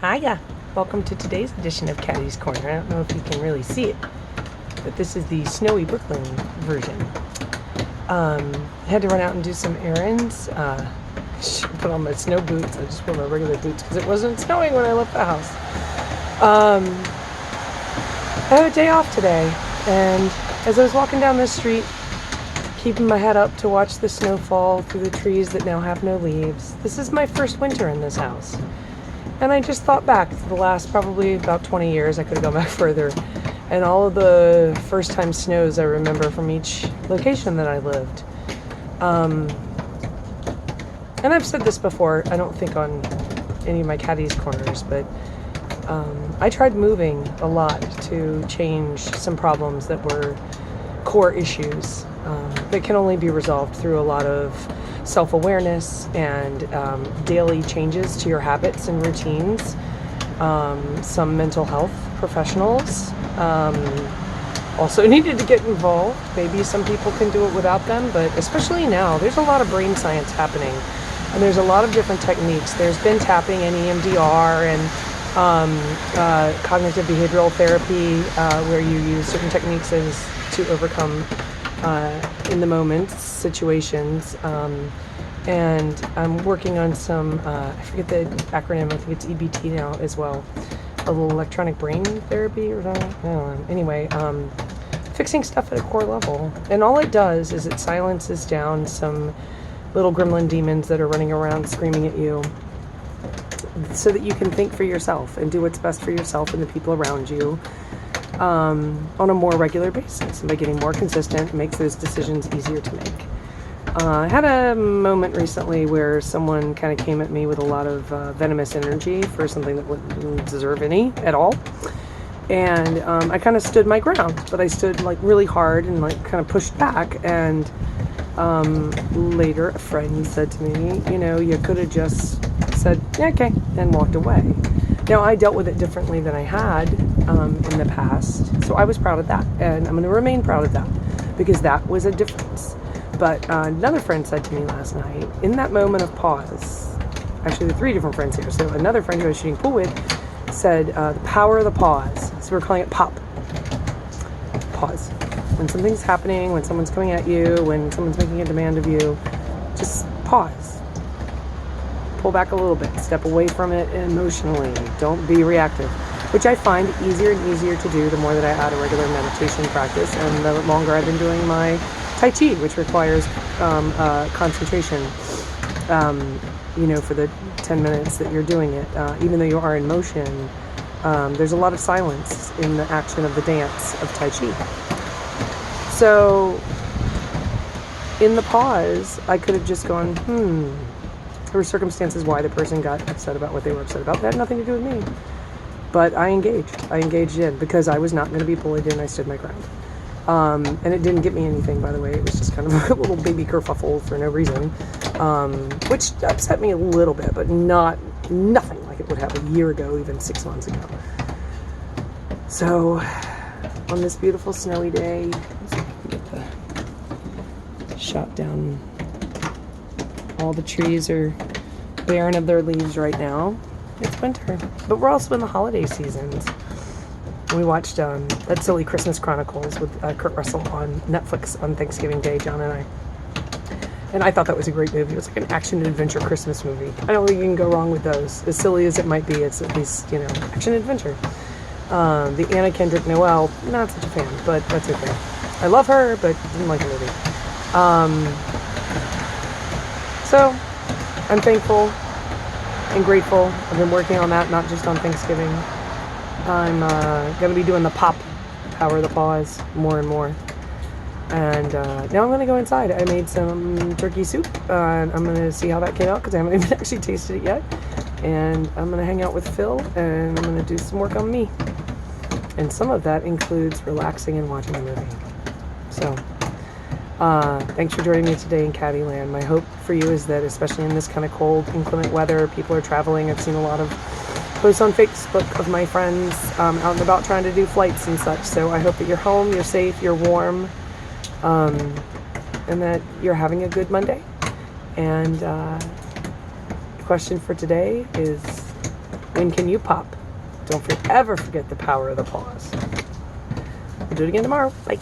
Hiya! Welcome to today's edition of Caddy's Corner. I don't know if you can really see it, but this is the snowy Brooklyn version. I had to run out and do some errands. Put on my snow boots. I just wore my regular boots because it wasn't snowing when I left the house. I have a day off today, and as I was walking down the street, keeping my head up to watch the snow fall through the trees that now have no leaves, this is my first winter in this house. And I just thought back to the last probably about 20 years. I could have gone back further. And all of the first time snows I remember from each location that I lived. And I've said this before, I don't think on any of my Caddy's Corners, but I tried moving a lot to change some problems that were core issues that can only be resolved through a lot of self-awareness and daily changes to your habits and routines. Some mental health professionals also needed to get involved. Maybe some people can do it without them, but especially now, there's a lot of brain science happening, and there's a lot of different techniques. There's been tapping and EMDR and cognitive behavioral therapy, where you use certain techniques to overcome in the moment situations, and I'm working on some I forget the acronym, I think it's EBT now as well, a little electronic brain therapy or something, I don't know. Anyway, fixing stuff at a core level, and all it does is it silences down some little gremlin demons that are running around screaming at you, so that you can think for yourself and do what's best for yourself and the people around you on a more regular basis. And by getting more consistent, it makes those decisions easier to make. I had a moment recently where someone kind of came at me with a lot of venomous energy for something that wouldn't deserve any at all. And I kind of stood my ground, but I stood like really hard and like kind of pushed back. And later a friend said to me, you know, you could have just said, yeah, okay, and walked away. Now, I dealt with it differently than I had in the past, so I was proud of that, and I'm going to remain proud of that, because that was a difference. But another friend said to me last night, in that moment of pause, actually there are 3 different friends here, so another friend who I was shooting pool with said, the power of the pause, so we're calling it POP. Pause. When something's happening, when someone's coming at you, when someone's making a demand of you, just pause. Pull back a little bit, step away from it emotionally. Don't be reactive, which I find easier and easier to do the more that I add a regular meditation practice, and the longer I've been doing my Tai Chi, which requires concentration, for the 10 minutes that you're doing it. Even though you are in motion, there's a lot of silence in the action of the dance of Tai Chi. So in the pause, I could have just gone, There were circumstances why the person got upset about what they were upset about. That had nothing to do with me. But I engaged in, because I was not going to be bullied, and I stood my ground. And it didn't get me anything, by the way. It was just kind of a little baby kerfuffle for no reason, which upset me a little bit, but nothing like it would have a year ago, even 6 months ago. So on this beautiful snowy day, let's see if I can get the shot down. All the trees are barren of their leaves right now. It's winter, but we're also in the holiday seasons. We watched that silly Christmas Chronicles with Kurt Russell on Netflix on Thanksgiving Day, John and I. And I thought that was a great movie. It was like an action-adventure Christmas movie. I don't think you can go wrong with those. As silly as it might be, it's at least, action-adventure. The Anna Kendrick Noel, not such a fan, but that's okay. I love her, but didn't like the movie. So, I'm thankful and grateful. I've been working on that, not just on Thanksgiving. I'm going to be doing the POP, power of the pause, more and more. And now I'm going to go inside. I made some turkey soup, and I'm going to see how that came out, because I haven't even actually tasted it yet. And I'm going to hang out with Phil, and I'm going to do some work on me. And some of that includes relaxing and watching a movie. So, thanks for joining me today in Caddyland. My hope for you is that, especially in this kind of cold, inclement weather, people are traveling. I've seen a lot of posts on Facebook of my friends out and about trying to do flights and such. So I hope that you're home, you're safe, you're warm, and that you're having a good Monday. And the question for today is, When can you pop? Don't ever forget the power of the pause. We'll do it again tomorrow. Bye.